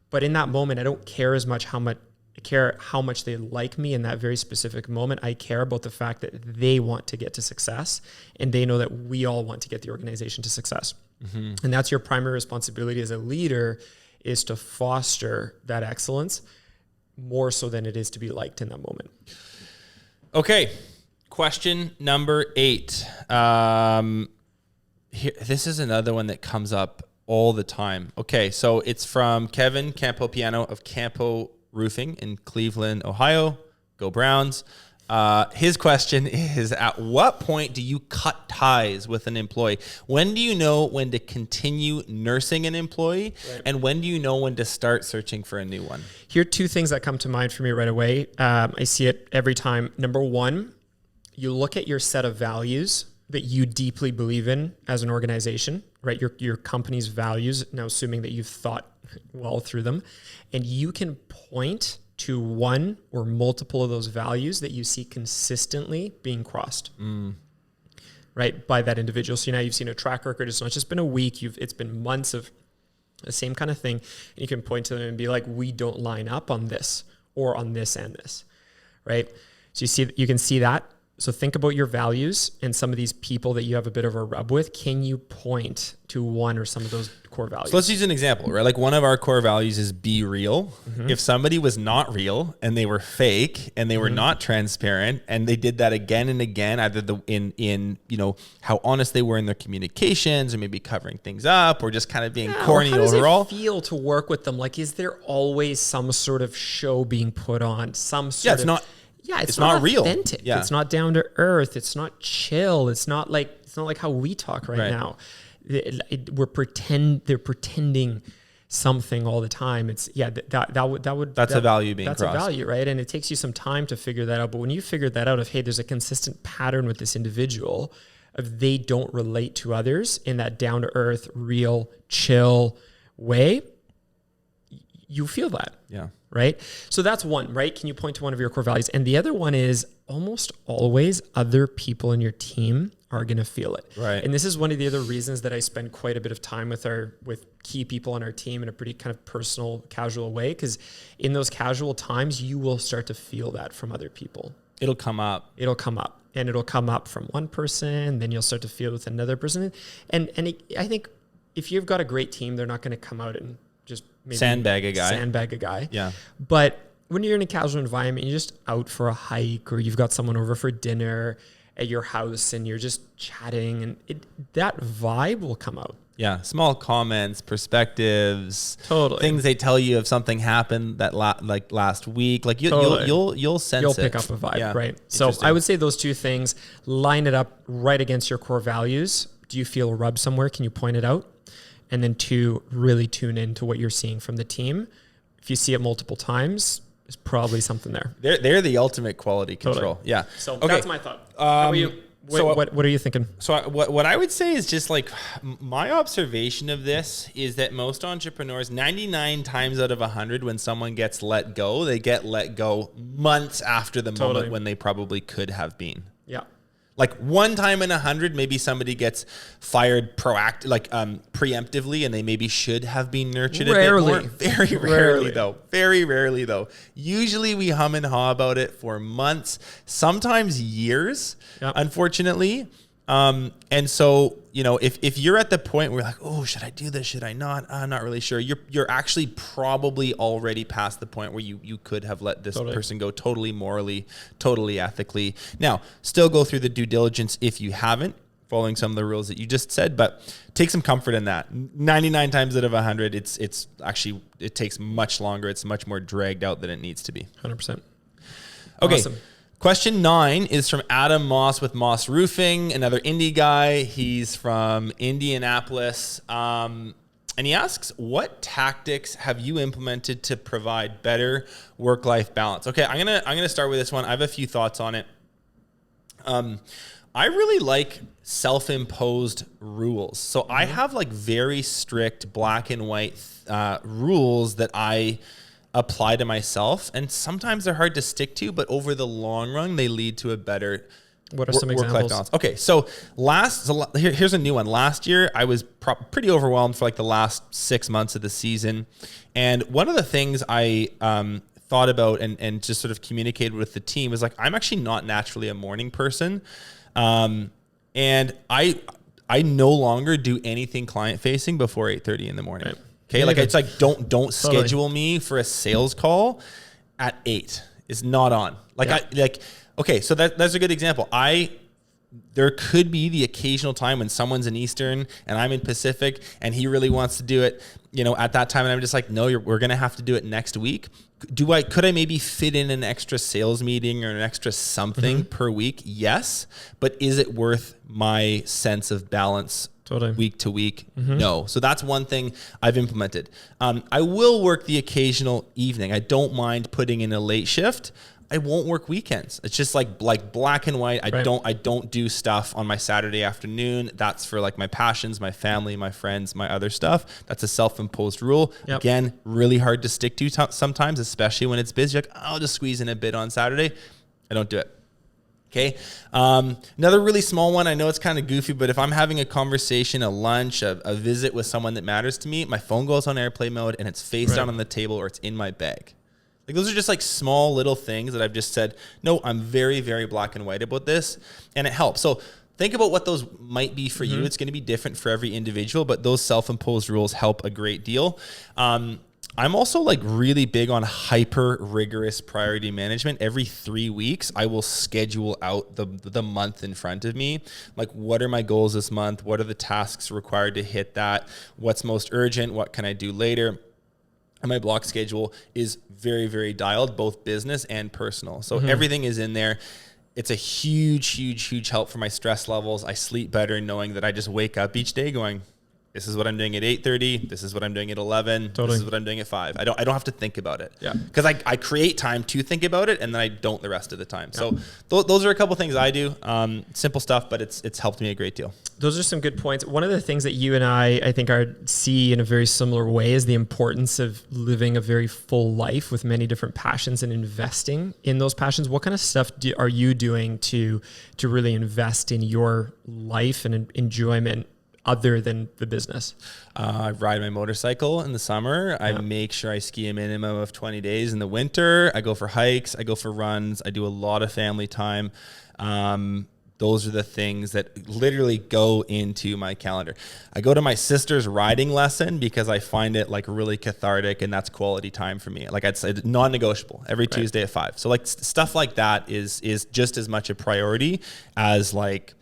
But in that moment, I don't care as much how much they like me in that very specific moment. I care about the fact that they want to get to success, and they know that we all want to get the organization to success. Mm-hmm. And that's your primary responsibility as a leader, is to foster that excellence more so than it is to be liked in that moment. Okay. Question number 8. This is another one that comes up all the time. Okay. So it's from Kevin Campopiano of Campo Roofing in Cleveland, Ohio. Go Browns. His question is, at what point do you cut ties with an employee? When do you know when to continue nursing an employee? Right. And when do you know when to start searching for a new one? Here are 2 things that come to mind for me right away. I see it every time. Number 1, you look at your set of values that you deeply believe in as an organization, right? Your company's values, now assuming that you've thought well through them, and you can point to one or multiple of those values that you see consistently being crossed, right, by that individual. So now you've seen a track record. It's not just been a week. It's been months of the same kind of thing. And you can point to them and be like, we don't line up on this or on this and this, right? So you can see that. So think about your values and some of these people that you have a bit of a rub with. Can you point to one or some of those core values? So let's use an example, right? Like one of our core values is be real. Mm-hmm. If somebody was not real and they were fake and they were not transparent, and they did that again and again, either in how honest they were in their communications, or maybe covering things up, or just kind of being corny overall. How does it feel to work with them? Like, is there always some sort of show being put on? It's not real. Authentic. Yeah. It's not down to earth. It's not chill. It's not like how we talk right now. They're pretending something all the time. That's a value being crossed. That's a value, right? And it takes you some time to figure that out. But when you figure that out, hey, there's a consistent pattern with this individual of they don't relate to others in that down to earth, real, chill way, you feel that. Yeah. Right? So that's one, right? Can you point to one of your core values? And the other one is almost always other people in your team are going to feel it. Right. And this is one of the other reasons that I spend quite a bit of time with key people on our team in a pretty kind of personal, casual way. Because in those casual times, you will start to feel that from other people. It'll come up. And it'll come up from one person, then you'll start to feel it with another person. And I think if you've got a great team, they're not going to come out and just maybe sandbag a guy. Yeah. But when you're in a casual environment, you're just out for a hike, or you've got someone over for dinner at your house and you're just chatting, and that vibe will come out. Yeah. Small comments, perspectives, totally things they tell you if something happened that last week, like you'll sense you'll pick up a vibe. Right. So I would say those 2 things, line it up right against your core values. Do you feel a rub somewhere? Can you point it out? And then 2, really tune into what you're seeing from the team. If you see it multiple times, there's probably something there. They're the ultimate quality control. Totally. Yeah. So that's my thought. How about you? What are you thinking? So what I would say is just like my observation of this is that most entrepreneurs, 99 times out of 100, when someone gets let go, they get let go months after the moment when they probably could have been. Yeah. Like one time in 100, maybe somebody gets fired preemptively, and they maybe should have been nurtured a bit more. Very rarely though. Very rarely though. Usually we hum and haw about it for months, sometimes years, unfortunately. And so, you know, if you're at the point where you're like, oh, should I do this? Should I not? I'm not really sure. You're actually probably already past the point where you could have let this person go totally morally, totally ethically. Now, still go through the due diligence if you haven't, following some of the rules that you just said, but take some comfort in that. 99 times out of 100, it's actually, it takes much longer. It's much more dragged out than it needs to be. 100%. Okay. Awesome. Question 9 is from Adam Moss with Moss Roofing, another indie guy. He's from Indianapolis. And he asks, what tactics have you implemented to provide better work-life balance? Okay, I'm gonna start with this one. I have a few thoughts on it. I really like self-imposed rules. So I have like very strict black and white rules that I apply to myself, and sometimes they're hard to stick to, but over the long run, they lead to a better work-life balance. Okay, so here's a new one. Last year, I was pretty overwhelmed for like the last 6 months of the season, and one of the things I thought about and just sort of communicated with the team was like, I'm actually not naturally a morning person, and I no longer do anything client-facing before 8:30 in the morning. Right. Okay, like it's like don't schedule me for a sales call at 8. It's not on. Okay, so that's a good example. There could be the occasional time when someone's in Eastern and I'm in Pacific and he really wants to do it, you know, at that time, and I'm just like, no, we're gonna have to do it next week. Could I maybe fit in an extra sales meeting or an extra something per week? Yes, but is it worth my sense of balance? Week to week? No. So that's one thing I've implemented. I will work the occasional evening. I don't mind putting in a late shift. I won't work weekends. It's just like black and white. I don't do stuff on my Saturday afternoon. That's for like my passions, my family, my friends, my other stuff. That's a self-imposed rule. Yep. Again, really hard to stick to sometimes, especially when it's busy. Like, I'll just squeeze in a bit on Saturday. I don't do it. Okay. Another really small one. I know it's kind of goofy, but if I'm having a conversation, a lunch, a visit with someone that matters to me, my phone goes on airplane mode and it's face down on the table or it's in my bag. Like those are just like small little things that I've just said, no, I'm very, very black and white about this, and it helps. So think about what those might be for you. It's going to be different for every individual, but those self-imposed rules help a great deal. I'm also like really big on hyper rigorous priority management. Every 3 weeks, I will schedule out the month in front of me. Like, what are my goals this month? What are the tasks required to hit that? What's most urgent? What can I do later? And my block schedule is very, very dialed, both business and personal. So everything is in there. It's a huge, huge, huge help for my stress levels. I sleep better knowing that I just wake up each day going, this is what I'm doing at 8:30. This is what I'm doing at 11. This is what I'm doing at 5. I don't have to think about it. Yeah. Because I create time to think about it, and then I don't the rest of the time. Yeah. So those are a couple things I do. Simple stuff, but it's helped me a great deal. Those are some good points. One of the things that you and I think see in a very similar way is the importance of living a very full life with many different passions and investing in those passions. What kind of stuff are you doing to really invest in your life and enjoyment other than the business? I ride my motorcycle in the summer. I make sure I ski a minimum of 20 days in the winter. I go for hikes. I go for runs. I do a lot of family time. Those are the things that literally go into my calendar. I go to my sister's riding lesson because I find it like really cathartic, and that's quality time for me. Like I'd say non-negotiable every Tuesday at 5. So like stuff like that is just as much a priority as like,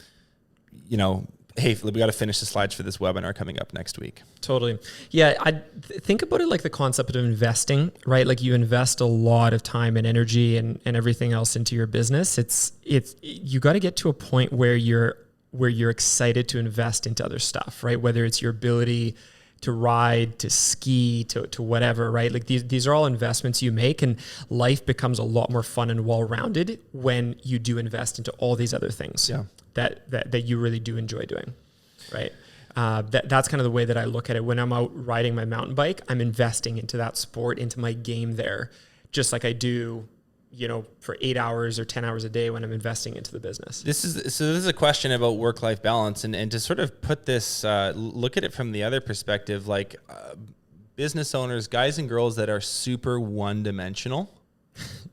you know, hey, we got to finish the slides for this webinar coming up next week. Totally. Yeah. I think about it like the concept of investing, right? Like you invest a lot of time and energy and everything else into your business. You got to get to a point where you're excited to invest into other stuff, right? Whether it's your ability to ride, to ski, to whatever, right? Like these are all investments you make, and life becomes a lot more fun and well-rounded when you do invest into all these other things. Yeah. that you really do enjoy doing, right? That's kind of the way that I look at it. When I'm out riding my mountain bike, I'm investing into that sport, into my game there, just like I do, for 8 hours or 10 hours a day when I'm investing into the business. This is a question about work-life balance, and to sort of put this, look at it from the other perspective, like business owners, guys and girls that are super one-dimensional.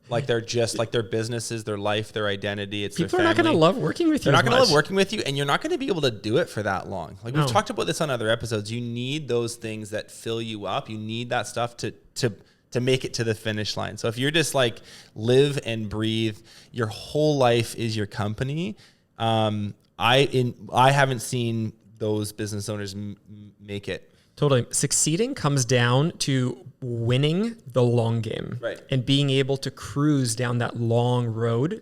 Like they're just like their businesses, their life, their identity. It's people their family. are not going to love working with you. They're not going to love working with you, and you're not going to be able to do it for that long. Like we've talked about this on other episodes. You need those things that fill you up. You need that stuff to make it to the finish line. So if you're just like live and breathe, your whole life is your company. I haven't seen those business owners make it. Totally. Succeeding comes down to winning the long game, right? And being able to cruise down that long road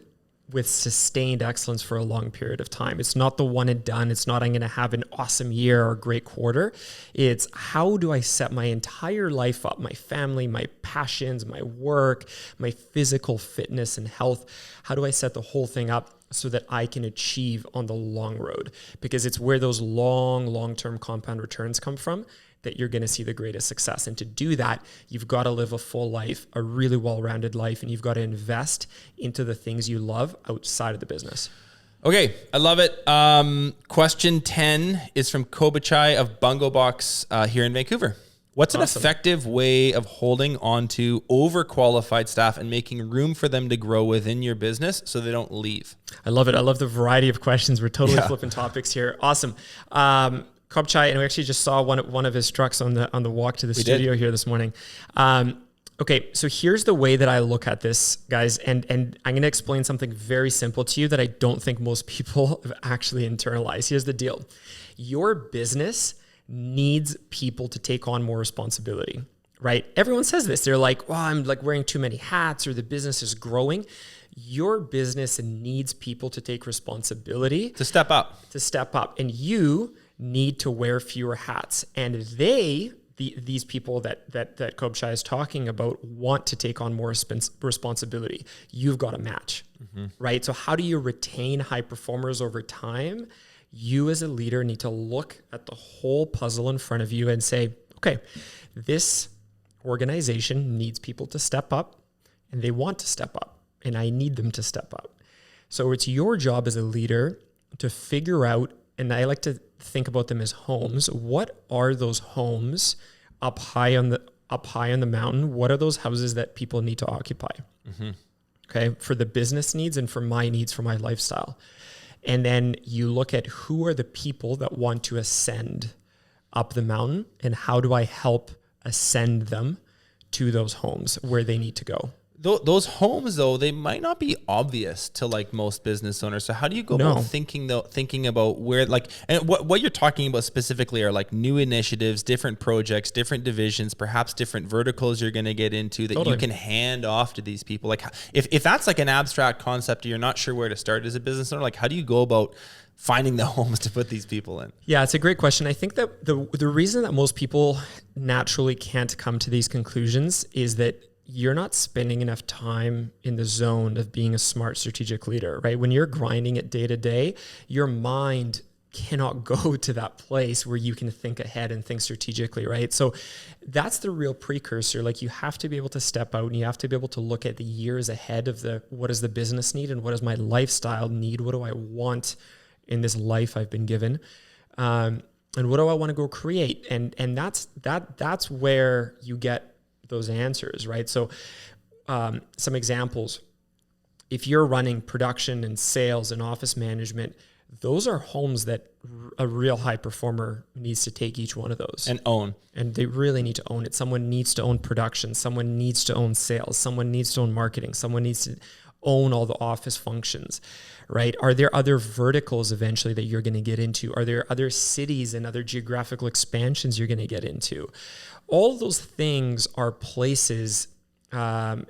with sustained excellence for a long period of time. It's not the one and done. It's not, I'm going to have an awesome year or a great quarter. It's how do I set my entire life up, my family, my passions, my work, my physical fitness and health. How do I set the whole thing up so that I can achieve on the long road? Because it's where those long-term compound returns come from that you're going to see the greatest success. And to do that, you've got to live a full life, a really well-rounded life, and you've got to invest into the things you love outside of the business. Okay, I love it. Question 10 is from Kobachai of Bungo Box here in Vancouver. What's an effective way of holding on to overqualified staff and making room for them to grow within your business so they don't leave? I love it. I love the variety of questions. We're totally flipping topics here. Awesome. Kobachai, and we actually just saw one of his trucks on the walk to the studio here this morning. Okay, so here's the way that I look at this, guys, and I'm going to explain something very simple to you that I don't think most people have actually internalized. Here's the deal. Your business needs people to take on more responsibility, right? Everyone says this. They're like, well, I'm like wearing too many hats or the business is growing. Your business needs people to take responsibility. To step up. And you need to wear fewer hats. And these people that Kobachai is talking about want to take on more responsibility. You've got to match, right? So how do you retain high performers over time? You as a leader need to look at the whole puzzle in front of you and say, okay, this organization needs people to step up and they want to step up and I need them to step up. So it's your job as a leader to figure out, and I like to think about them as homes. What are those homes up high on the mountain? What are those houses that people need to occupy? Okay, for the business needs and for my needs, for my lifestyle. And then you look at who are the people that want to ascend up the mountain and how do I help ascend them to those homes where they need to go. Those homes, though, they might not be obvious to like most business owners. So how do you go about thinking about where, like, and what you're talking about specifically are like new initiatives, different projects, different divisions, perhaps different verticals you're going to get into that you can hand off to these people. Like if that's like an abstract concept, you're not sure where to start as a business owner, like how do you go about finding the homes to put these people in? Yeah, it's a great question. I think that the reason that most people naturally can't come to these conclusions is that you're not spending enough time in the zone of being a smart strategic leader, right? When you're grinding it day to day, your mind cannot go to that place where you can think ahead and think strategically, right? So that's the real precursor. Like you have to be able to step out and you have to be able to look at the years ahead of what does the business need and what does my lifestyle need? What do I want in this life I've been given? And what do I want to go create? And that's where you get those answers, right? So some examples, if you're running production and sales and office management, those are homes that a real high performer needs to take each one of those and own. And they really need to own it. Someone needs to own production. Someone needs to own sales. Someone needs to own marketing. Someone needs to own all the office functions, right? Are there other verticals eventually that you're going to get into? Are there other cities and other geographical expansions you're going to get into? All those things are places, are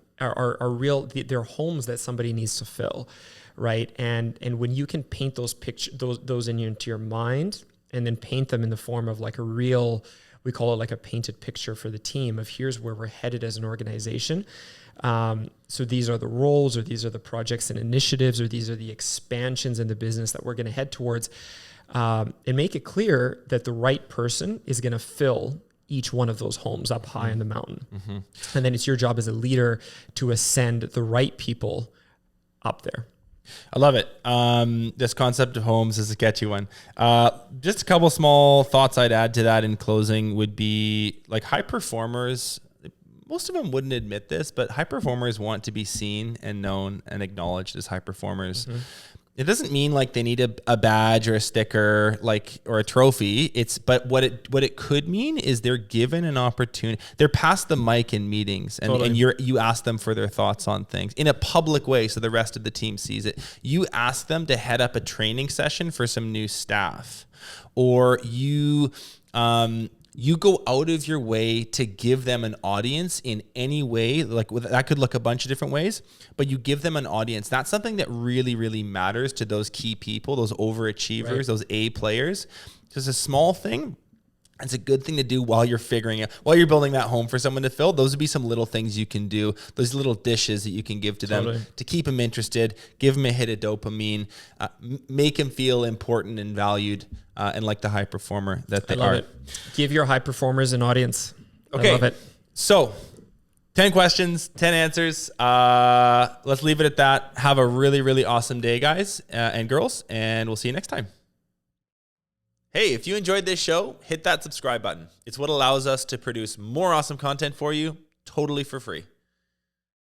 real, they're homes that somebody needs to fill, right? And when you can paint those pictures, those into your mind and then paint them in the form of like a real we call it like a painted picture for the team of here's where we're headed as an organization. So these are the roles, or these are the projects and initiatives, or these are the expansions in the business that we're going to head towards, and make it clear that the right person is going to fill each one of those homes up high in the mountain. And then it's your job as a leader to ascend the right people up there. I love it. This concept of homes is a catchy one. Just a couple small thoughts I'd add to that in closing would be like high performers. Most of them wouldn't admit this, but high performers want to be seen and known and acknowledged as high performers. It doesn't mean like they need a badge or a sticker, like, or a trophy. But what it could mean is they're given an opportunity. They're passed the mic in meetings, and, and you ask them for their thoughts on things in a public way, so the rest of the team sees it. You ask them to head up a training session for some new staff, or you go out of your way to give them an audience in any way. Like that could look a bunch of different ways, but you give them an audience. That's something that really, really matters to those key people, those overachievers, those A players. Just a small thing. It's a good thing to do while you're while you're building that home for someone to fill. Those would be some little things you can do. Those little dishes that you can give to them to keep them interested, give them a hit of dopamine, make them feel important and valued, and like the high performer that they are. Give your high performers an audience. Okay. I love it. So 10 questions, 10 answers. Let's leave it at that. Have a really, really awesome day, guys and girls, and we'll see you next time. Hey, if you enjoyed this show, hit that subscribe button. It's what allows us to produce more awesome content for you, totally for free.